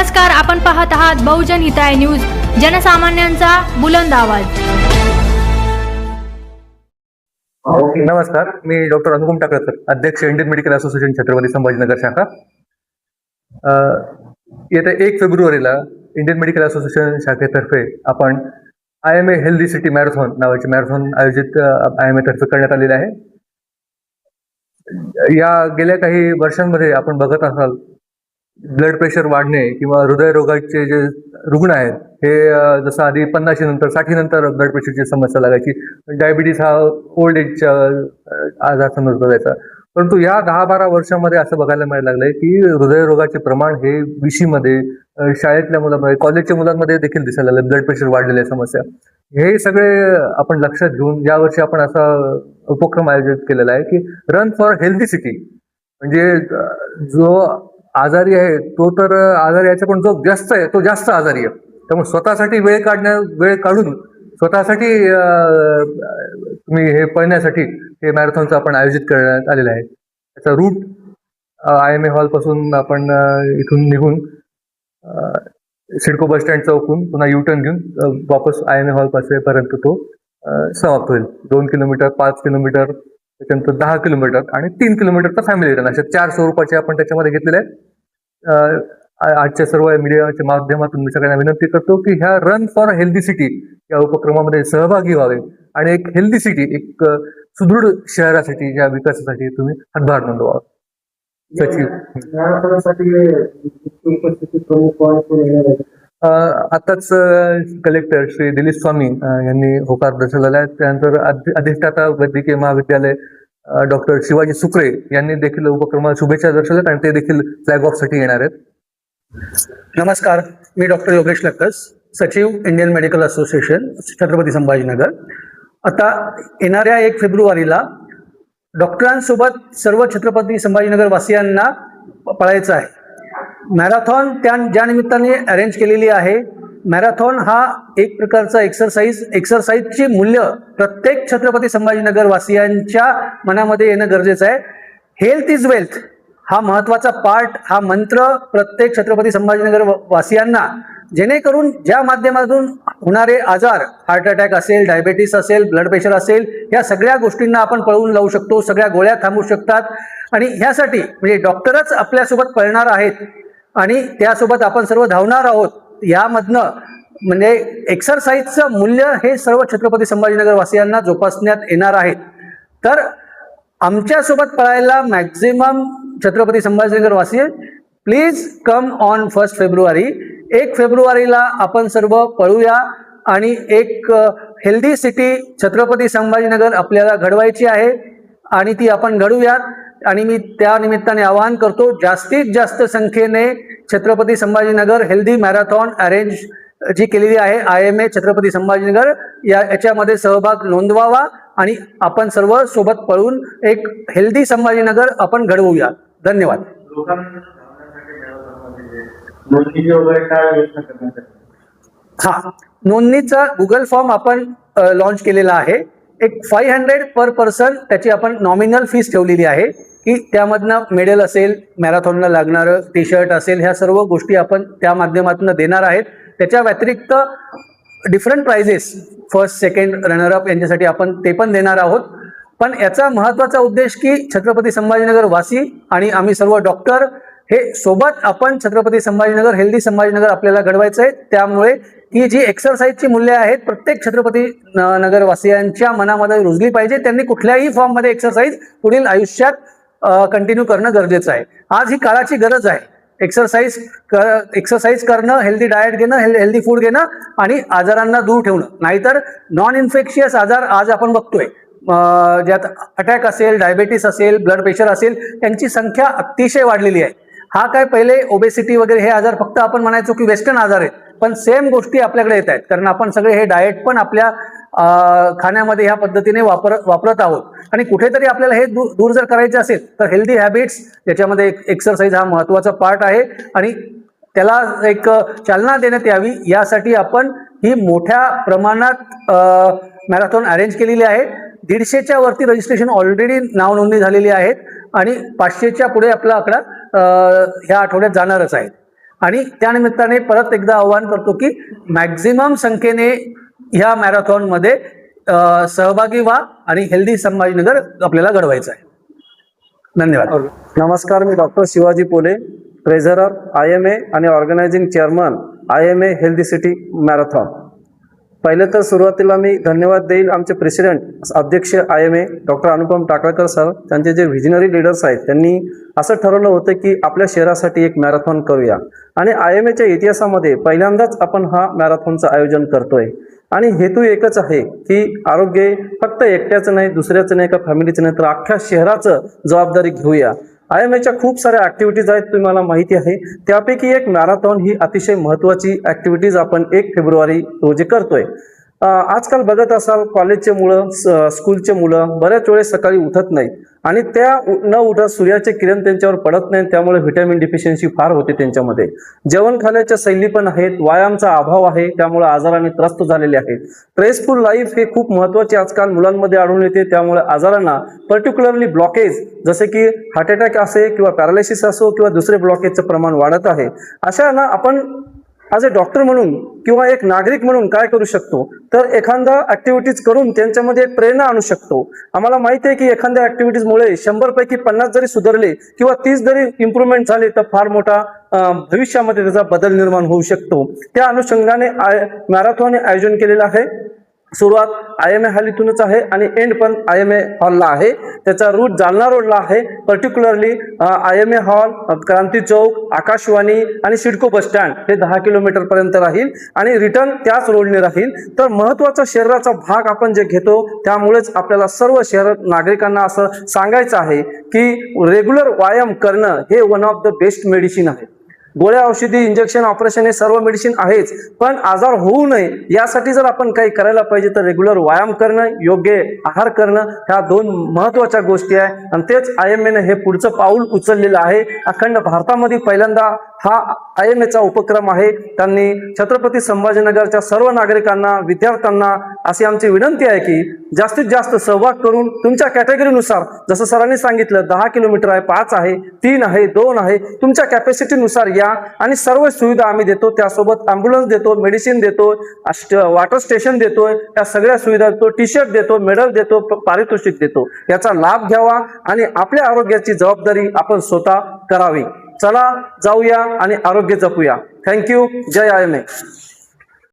नमस्कार, आपण पाहत आहात बहुजन हिताय न्यूज, जनसामान्यांचा बुलंद आवाज। नमस्कार, मी डॉक्टर अनुपम टाकळकर, अध्यक्ष Indian medical association Chhatrapati Sambhajinagar शाखा। येत्या 1 फेब्रुवारीला इंडियन मेडिकल असोसिएशन शाखेतर्फे आपण IMA हेल्दी सिटी मॅरेथॉन नावाची मॅरेथॉन आयोजित IMA तर्फे करण्यात आलेली आहे। या गेल्या काही वर्षांमध्ये आपण बघत असाल ब्लड प्रेशर वाढणे किंवा हृदयरोगाचे जे रुग्ण आहेत हे जसं आधी 50 नंतर 60 नंतर ब्लड प्रेशरची समस्या लागायची, डायबिटीज हा ओल्ड एजचा आजार समजला जायचा, परंतु या 10-12 वर्षांमध्ये असं बघायला मिळायला लागलंय की हृदयरोगाचे प्रमाण हे 20मध्ये शाळेतल्या मुलांमध्ये कॉलेजच्या मुलांमध्ये देखील दिसायला लागले, ब्लड प्रेशर वाढलेल्या समस्या। हे सगळे आपण लक्षात घेऊन यावर्षी आपण असा उपक्रम आयोजित केलेला आहे की रन फॉर हेल्दी सिटी, म्हणजे जो आजारी आहे तो तर आजारी आहे, पण जो व्यस्त आहे तो जास्त आजारी आहे, त्यामुळे स्वतःसाठी वेळ काढून स्वतःसाठी तुम्ही हे पळण्यासाठी हे मॅरेथॉनचं आपण आयोजित करण्यात आलेलं आहे। त्याचा रूट IMA हॉल पासून आपण इथून निघून सिडको बस स्टँड चौकून पुन्हा U-टर्न घेऊन वापस IMA हॉल पासेपर्यंत तो समाप्त होईल। 2 किलोमीटर, 5 किलोमीटर, त्याच्यानंतर 10 किलोमीटर आणि 3 किलोमीटरचा फॅमिली रन, अशा 4 स्वरूपाचे आपण त्याच्यामध्ये घेतलेले आहेत। आजच्या सर्व मीडियाच्या माध्यमातून मी सगळ्यांना विनंती करतो की ह्या रन फॉर हेल्दी सिटी या उपक्रमामध्ये सहभागी व्हावे आणि एक हेल्दी सिटी, एक सुदृढ शहरासाठी या विकासासाठी तुम्ही हातभार नोंदवावा। आताच कलेक्टर श्री दिलीप स्वामी यांनी होकार दर्शवलेला आहे। त्यानंतर अधिष्ठाता वैद्यकीय महाविद्यालय डॉक्टर शिवाजी सुक्रे यांनी देखील उपक्रमाला शुभेच्छा दर्शवल्यात आणि ते देखील फ्लॅग ऑफ साठी येणार आहेत। नमस्कार, मी डॉक्टर योगेश लक्कस, सचिव Indian medical association Chhatrapati Sambhajinagar. आता येणाऱ्या 1 फेब्रुवारीला डॉक्टरांसोबत सर्व छत्रपती संभाजीनगर वासियांना पळायचं आहे। मॅरेथॉन ज्या निमित्ताने अरेंज केलेली आहे, मॅरेथॉन हा एक प्रकारचा एक्सरसाइजची मूल्य प्रत्येक छत्रपती संभाजीनगर वासियांच्या मनामध्ये येणं गरजेचं आहे। हेल्थ इज वेल्थ हा महत्वाचा पार्ट, हा मंत्र प्रत्येक छत्रपती संभाजीनगर वासियांना, जेणेकरून ज्या माध्यमातून होणारे आजार, हार्ट अटॅक असेल, डायबिटीस असेल, ब्लड प्रेशर असेल, या सगळ्या गोष्टींना आपण पळवून लावू शकतो, सगळ्या गोळ्या थांबवू शकतात। आणि ह्यासाठी म्हणजे डॉक्टरच आपल्यासोबत पळणार आहेत आणि त्यासोबत आपण सर्व धावणार आहोत। यामधनं म्हणजे एक्सरसाइजचं मूल्य हे सर्व छत्रपती संभाजीनगर वासियांना जोपासण्यात येणार आहे। तर आमच्यासोबत पळायला मॅक्झिमम छत्रपती संभाजीनगर वासी प्लीज कम ऑन 1 फेब्रुवारी। 1 फेब्रुवारीला आपण सर्व पळूया आणि एक हेल्दी सिटी छत्रपती संभाजीनगर आपल्याला घडवायची आहे आणि ती आपण घडवूयात। आणि मी त्या निमित्ताने आवाहन करतो, जास्तीत जास्त संख्येने Chhatrapati Sambhajinagar healthy marathon arrange जी केलेली आहे IMA छत्रपती संभाजीनगर याच्यामध्ये सहभाग नोंदवावा आणि आपण सर्व सोबत पळून एक हेल्दी संभाजीनगर आपण घडवूया। धन्यवाद। हा, नोंदणीचा गुगल फॉर्म आपण लॉन्च केलेला आहे। एक 500 पर पर्सन त्याची आपण नॉमिनल फीस ठेवलेली आहे की त्यामधनं मेडल असेल, मॅरेथॉनला लागणारं टी-शर्ट असेल, ह्या सर्व गोष्टी आपण त्या माध्यमातून देणार आहेत। त्याच्या व्यतिरिक्त different prizes, first, second, runner up यांच्यासाठी आपण ते पण देणार आहोत। पण याचा महत्त्वाचा उद्देश की छत्रपती संभाजीनगर वासी आणि आम्ही सर्व डॉक्टर हे सोबत आपण छत्रपती संभाजीनगर हेल्दी संभाजीनगर आपल्याला घडवायचं आहे। त्यामुळे ही जी एक्सरसाइजची मूल्य आहेत प्रत्येक छत्रपती नगर वासियांच्या मनामध्ये रुजली पाहिजे। त्यांनी कुठल्याही फॉर्ममध्ये एक्सरसाइज पुढील आयुष्यात कंटिन्यू करणं गरजेचं आहे। आज ही काळाची गरज आहे, एक्सरसाइज करणं, हेल्दी डाएट घेणं, हेल्दी फूड घेणं आणि आजारांना दूर ठेवणं। नाहीतर नॉन इन्फेक्शियस आजार आज आपण बघतोय, ज्यात अटॅक असेल, डायबिटीस असेल, ब्लड प्रेशर असेल, यांची संख्या अतिशय वाढलेली आहे। हा काय पहिले ओबेसिटी वगैरे हे आजार फक्त आपण म्हणायचो की वेस्टर्न आजार आहेत, पण सेम गोष्टी आपल्याकडे येत आहेत, कारण आपण सगळे हे डाएट पण आपल्या खाण्यामध्ये ह्या पद्धतीने वापरत आहोत। आणि कुठेतरी आपल्याला हे दूर जर करायचे असेल तर हेल्दी हॅबिट्स, ज्याच्यामध्ये एक्सरसाइज हा महत्त्वाचा पार्ट आहे आणि त्याला एक चालना देण्यात यावी, यासाठी आपण ही मोठ्या प्रमाणात मॅरेथॉन अरेंज केलेली आहे। 150च्या वरती रजिस्ट्रेशन ऑलरेडी नाव नोंदणी झालेली आहेत आणि 500च्या पुढे आपला आकडा ह्या आठवड्यात जाणारच आहे। आणि त्यानिमित्ताने परत एकदा आवाहन करतो की मॅक्झिमम संख्येने ह्या मॅरेथॉनमध्ये सहभागी व्हा आणि हेल्दी संभाजीनगर आपल्याला घडवायचं आहे. धन्यवाद. नमस्कार, मी डॉक्टर शिवाजी पोले, ट्रेझरर IMA आणि organising chairman IMA healthy city marathon. पहिले तर सुरुवातीला मी धन्यवाद देईल आमचे प्रेसिडेंट अध्यक्ष IMA doctor Anupam Takalkar sir. त्यांचे जे व्हिजनरी लीडर्स आहेत त्यांनी असं ठरवलं होतं की आपल्या शहरासाठी एक मॅरेथॉन करूया आणि IMAच्या इतिहासामध्ये पहिल्यांदाच आपण हा मॅरेथॉनचं आयोजन करतोय. आणि हेतू एकच आहे की आरोग्य फक्त एकट्याचं नाही, दुसऱ्याचं नाही, का फॅमिलीचं नाही, तर अख्ख्या शहराचं जबाबदारी घेऊया. IMAच्या खूप साऱ्या ॲक्टिव्हिटीज आहेत, तुम्हाला माहिती आहे. त्यापैकी एक मॅरेथॉन ही अतिशय महत्त्वाची ॲक्टिव्हिटीज आपण 1 फेब्रुवारी रोजी करतोय. आजकाल बघत असाल कॉलेजचे मुलं, स्कूलचे मुलं बऱ्याच वेळेस सकाळी उठत नाहीत आणि त्या न उठत सूर्याचे किरण त्यांच्यावर पडत नाहीत, त्यामुळे व्हिटॅमिन डिफिशियन्सी फार होते त्यांच्यामध्ये. जेवण खाण्याच्या शैली पण आहेत, व्यायामाचा अभाव आहे, त्यामुळे आजाराने त्रस्त झालेले आहेत. स्ट्रेसफुल लाईफ हे खूप महत्त्वाचे आजकाल मुलांमध्ये आढळून येते, त्यामुळे आजारांना पर्टिक्युलरली ब्लॉकेज जसे की हार्ट अटॅक असे किंवा पॅरालिसिस असो किंवा दुसरे ब्लॉकेजचं प्रमाण वाढत आहे. अशांना आपण ॲज अ डॉक्टर म्हणून किंवा एक नागरिक म्हणून काय करू शकतो, तर एखादा ऍक्टिव्हिटीज करून त्यांच्यामध्ये एक प्रेरणा आणू शकतो. आम्हाला माहिती आहे की एखाद्या ऍक्टिव्हिटीजमुळे 100 पैकी 50 जरी सुधारले किंवा 30 जरी इम्प्रूव्हमेंट झाले तर फार मोठा भविष्यामध्ये त्याचा बदल निर्माण होऊ शकतो. त्या अनुषंगाने मॅरेथॉन आयोजन केलेलं आहे. सुरुवात IMA हॉल इथूनच आहे आणि एंड पण IMA हॉलला आहे. त्याचा रूट जालना रोडला आहे. Particularly IMA hall, Kranti Chowk, Akashvani आणि सिडको बस स्टँड हे 10 किलोमीटर पर्यंत राहील आणि रिटर्न त्याच रोडने राहील. तर महत्त्वाचा शहराचा भाग आपण जे घेतो त्यामुळेच आपल्याला सर्व शहर नागरिकांना असं सांगायचं आहे की रेग्युलर व्यायाम करणं हे one of the best medicine आहे. गोळ्या, औषधी, इंजेक्शन, ऑपरेशन हे सर्व मेडिसिन आहेच, पण आजार होऊ नये यासाठी जर आपण काही करायला पाहिजे तर रेग्युलर व्यायाम करणं, योग्य आहार करणं ह्या 2 महत्त्वाच्या गोष्टी आहे. आणि तेच IMAने हे पुढचं पाऊल उचललेलं आहे. अखंड भारतामध्ये पहिल्यांदा हा IMAचा उपक्रम आहे. त्यांनी छत्रपती संभाजीनगरच्या सर्व नागरिकांना, विद्यार्थ्यांना अशी आमची विनंती आहे की जास्तीत जास्त सहभाग करून तुमच्या कॅटेगरीनुसार, जसं सरांनी सांगितलं 10 किलोमीटर आहे, 5 आहे, 3 आहे, 2 आहे, तुमच्या कॅपॅसिटीनुसार या आणि सर्व सुविधा आम्ही देतो. त्यासोबत ॲम्ब्युलन्स देतो, मेडिसिन देतो, वॉटर स्टेशन देतोय, त्या सगळ्या सुविधा देतो, टी-शर्ट देतो, मेडल देतो, पारितोषिक देतो. याचा लाभ घ्यावा आणि आपल्या आरोग्याची जबाबदारी आपण स्वतः करावी. चला जाऊया आणि आरोग्य जपूया. थँक्यू. जय IMA.